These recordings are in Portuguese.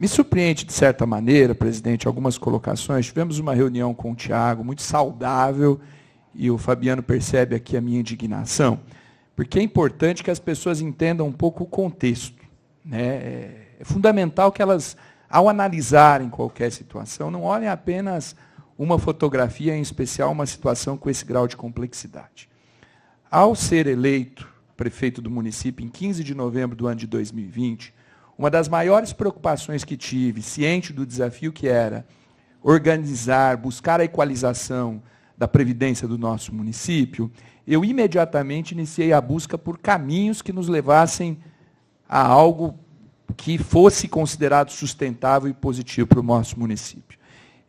Me surpreende, de certa maneira, presidente, algumas colocações. Tivemos uma reunião com o Tiago, muito saudável, e o Fabiano percebe aqui a minha indignação, porque é importante que as pessoas entendam um pouco o contexto, né? É fundamental que elas, ao analisarem qualquer situação, não olhem apenas uma fotografia, em especial uma situação com esse grau de complexidade. Ao ser eleito prefeito do município em 15 de novembro do ano de 2020, uma das maiores preocupações que tive, ciente do desafio que era organizar, buscar a equalização da previdência do nosso município, eu imediatamente iniciei a busca por caminhos que nos levassem a algo que fosse considerado sustentável e positivo para o nosso município.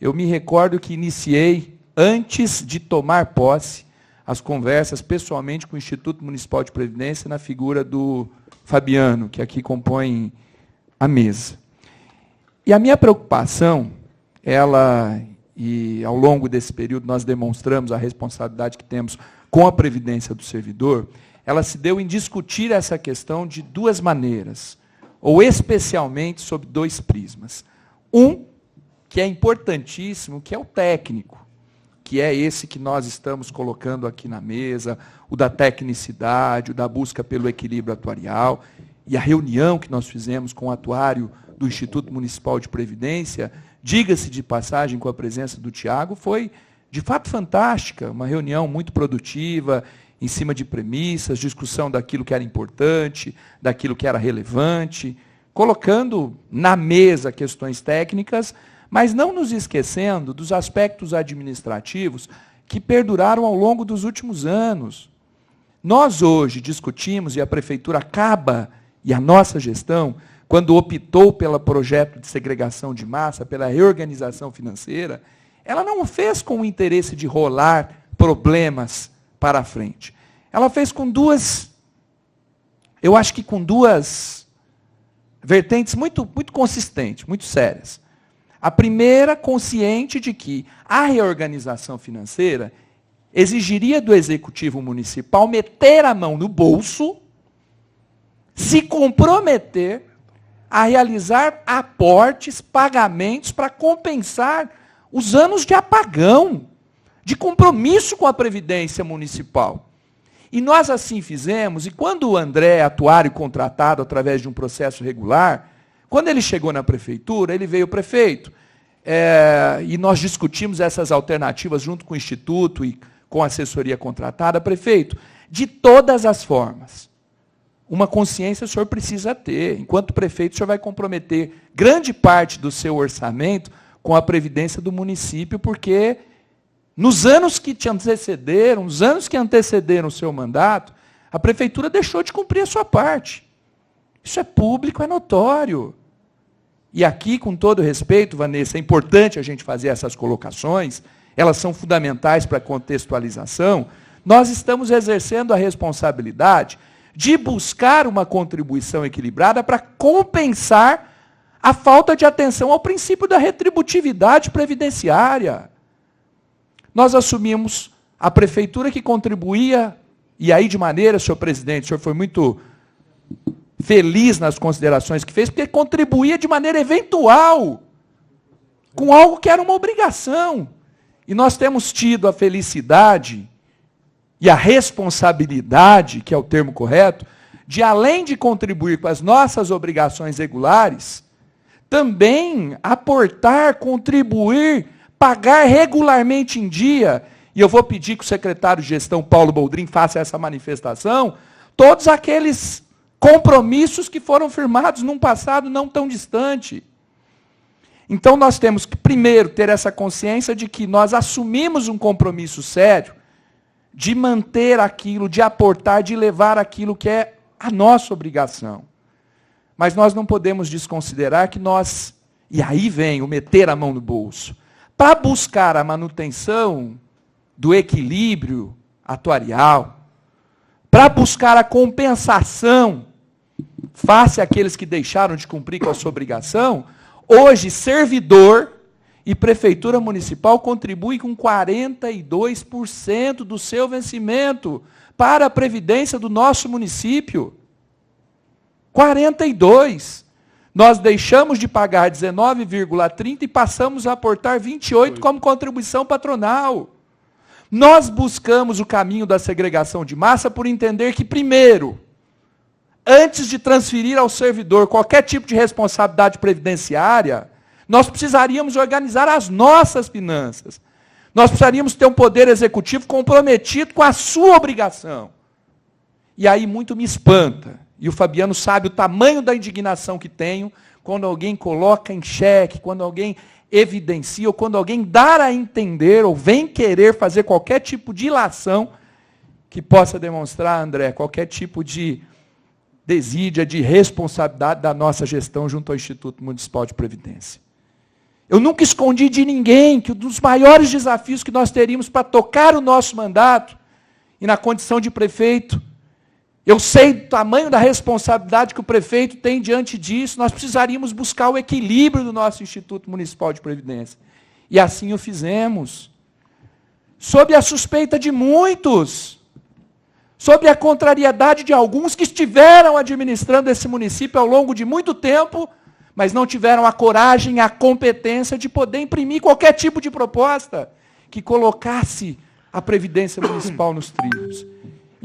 Eu me recordo que iniciei, antes de tomar posse, as conversas pessoalmente com o Instituto Municipal de Previdência na figura do Fabiano, que aqui compõe a mesa. E a minha preocupação, e ao longo desse período nós demonstramos a responsabilidade que temos com a previdência do servidor, ela se deu em discutir essa questão de duas maneiras, ou especialmente sob dois prismas. Um, que é importantíssimo, que é o técnico, que é esse que nós estamos colocando aqui na mesa, o da tecnicidade, o da busca pelo equilíbrio atuarial, e a reunião que nós fizemos com o atuário do Instituto Municipal de Previdência, diga-se de passagem, com a presença do Tiago, foi, de fato, fantástica, uma reunião muito produtiva, em cima de premissas, discussão daquilo que era importante, daquilo que era relevante, colocando na mesa questões técnicas, mas não nos esquecendo dos aspectos administrativos que perduraram ao longo dos últimos anos. Nós hoje discutimos, e a Prefeitura acaba, e a nossa gestão, quando optou pelo projeto de segregação de massa, pela reorganização financeira, ela não o fez com o interesse de rolar problemas para a frente. Ela fez com duas vertentes muito consistentes, muito sérias. A primeira, consciente de que a reorganização financeira exigiria do Executivo Municipal meter a mão no bolso, se comprometer a realizar aportes, pagamentos para compensar os anos de apagão, de compromisso com a Previdência Municipal. E nós assim fizemos, e quando o André, atuário contratado através de um processo regular, quando ele chegou na prefeitura, ele veio prefeito, e nós discutimos essas alternativas junto com o Instituto e com a assessoria contratada. Prefeito, de todas as formas, uma consciência o senhor precisa ter. Enquanto prefeito, o senhor vai comprometer grande parte do seu orçamento com a previdência do município, porque nos anos que te antecederam, os anos que antecederam o seu mandato, a prefeitura deixou de cumprir a sua parte. Isso é público, é notório. E aqui, com todo respeito, Vanessa, é importante a gente fazer essas colocações, elas são fundamentais para a contextualização. Nós estamos exercendo a responsabilidade de buscar uma contribuição equilibrada para compensar a falta de atenção ao princípio da retributividade previdenciária. Nós assumimos a prefeitura que contribuía, e aí de maneira, senhor presidente, o senhor foi muito feliz nas considerações que fez, porque contribuía de maneira eventual com algo que era uma obrigação. E nós temos tido a felicidade e a responsabilidade, que é o termo correto, de, além de contribuir com as nossas obrigações regulares, também aportar, contribuir, pagar regularmente em dia, e eu vou pedir que o secretário de Gestão, Paulo Boldrin, faça essa manifestação, todos aqueles compromissos que foram firmados num passado não tão distante. Então, nós temos que, primeiro, ter essa consciência de que nós assumimos um compromisso sério de manter aquilo, de aportar, de levar aquilo que é a nossa obrigação. Mas nós não podemos desconsiderar que nós, e aí vem o meter a mão no bolso, para buscar a manutenção do equilíbrio atuarial, para buscar a compensação face àqueles que deixaram de cumprir com a sua obrigação, hoje, servidor e prefeitura municipal contribuem com 42% do seu vencimento para a previdência do nosso município. 42%. Nós deixamos de pagar 19,30 e passamos a aportar 28 como contribuição patronal. Nós buscamos o caminho da segregação de massa por entender que, primeiro, antes de transferir ao servidor qualquer tipo de responsabilidade previdenciária, nós precisaríamos organizar as nossas finanças. Nós precisaríamos ter um poder executivo comprometido com a sua obrigação. E aí muito me espanta, e o Fabiano sabe o tamanho da indignação que tenho quando alguém coloca em xeque, quando alguém evidencia, ou quando alguém dá a entender, ou vem querer fazer qualquer tipo de ilação que possa demonstrar, André, qualquer tipo de desídia, de responsabilidade da nossa gestão junto ao Instituto Municipal de Previdência. Eu nunca escondi de ninguém que um dos maiores desafios que nós teríamos para tocar o nosso mandato, e na condição de prefeito, eu sei do tamanho da responsabilidade que o prefeito tem diante disso, nós precisaríamos buscar o equilíbrio do nosso Instituto Municipal de Previdência. E assim o fizemos. Sob a suspeita de muitos, sob a contrariedade de alguns que estiveram administrando esse município ao longo de muito tempo, mas não tiveram a coragem, a competência de poder imprimir qualquer tipo de proposta que colocasse a Previdência Municipal nos trilhos.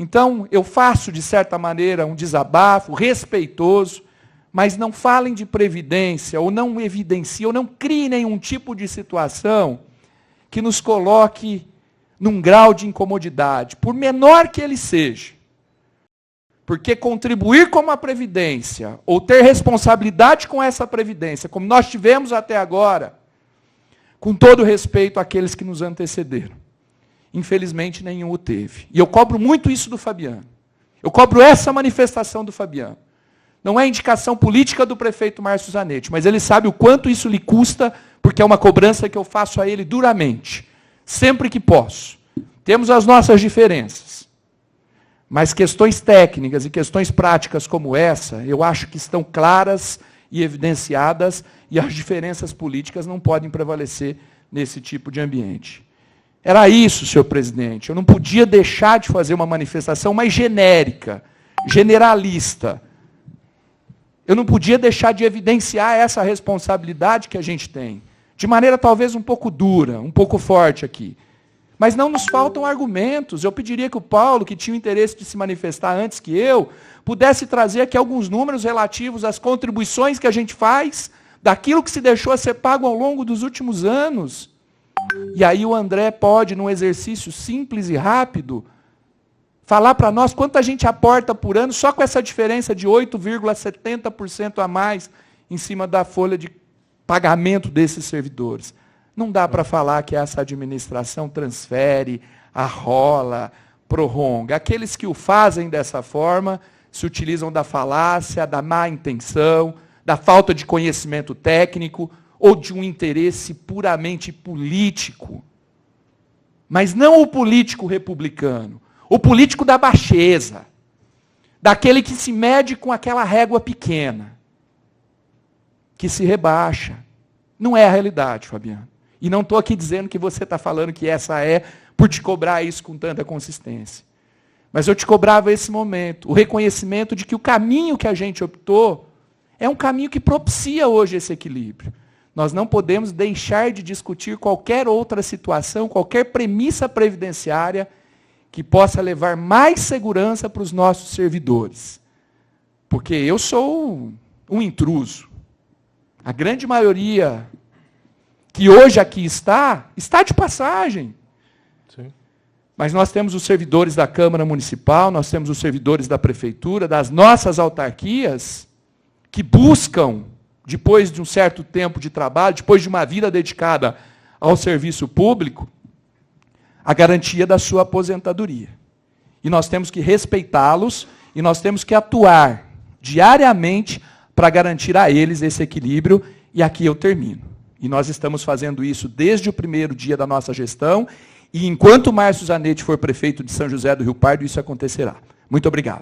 Então, eu faço, de certa maneira, um desabafo respeitoso, mas não falem de previdência, ou não evidenciem, ou não criem nenhum tipo de situação que nos coloque num grau de incomodidade, por menor que ele seja. Porque contribuir com a previdência, ou ter responsabilidade com essa previdência, como nós tivemos até agora, com todo respeito àqueles que nos antecederam, infelizmente, nenhum o teve. E eu cobro muito isso do Fabiano. Eu cobro essa manifestação do Fabiano. Não é indicação política do prefeito Márcio Zanetti, mas ele sabe o quanto isso lhe custa, porque é uma cobrança que eu faço a ele duramente, sempre que posso. Temos as nossas diferenças, mas questões técnicas e questões práticas como essa, eu acho que estão claras e evidenciadas, e as diferenças políticas não podem prevalecer nesse tipo de ambiente. Era isso, senhor presidente. Eu não podia deixar de fazer uma manifestação mais genérica, generalista. Eu não podia deixar de evidenciar essa responsabilidade que a gente tem, de maneira talvez um pouco dura, um pouco forte aqui. Mas não nos faltam argumentos. Eu pediria que o Paulo, que tinha o interesse de se manifestar antes que eu, pudesse trazer aqui alguns números relativos às contribuições que a gente faz, daquilo que se deixou a ser pago ao longo dos últimos anos. E aí o André pode, num exercício simples e rápido, falar para nós quanto a gente aporta por ano, só com essa diferença de 8,70% a mais em cima da folha de pagamento desses servidores. Não dá para falar que essa administração transfere, arrola, prorroga. Aqueles que o fazem dessa forma se utilizam da falácia, da má intenção, da falta de conhecimento técnico, ou de um interesse puramente político. Mas não o político republicano, o político da baixeza, daquele que se mede com aquela régua pequena, que se rebaixa. Não é a realidade, Fabiano. E não estou aqui dizendo que você está falando que essa é, por te cobrar isso com tanta consistência. Mas eu te cobrava esse momento, o reconhecimento de que o caminho que a gente optou é um caminho que propicia hoje esse equilíbrio. Nós não podemos deixar de discutir qualquer outra situação, qualquer premissa previdenciária que possa levar mais segurança para os nossos servidores. Porque eu sou um intruso. A grande maioria que hoje aqui está de passagem. Sim. Mas nós temos os servidores da Câmara Municipal, nós temos os servidores da Prefeitura, das nossas autarquias, que buscam, depois de um certo tempo de trabalho, depois de uma vida dedicada ao serviço público, a garantia da sua aposentadoria. E nós temos que respeitá-los e nós temos que atuar diariamente para garantir a eles esse equilíbrio, e aqui eu termino. E nós estamos fazendo isso desde o primeiro dia da nossa gestão, e enquanto Márcio Zanetti for prefeito de São José do Rio Pardo, isso acontecerá. Muito obrigado.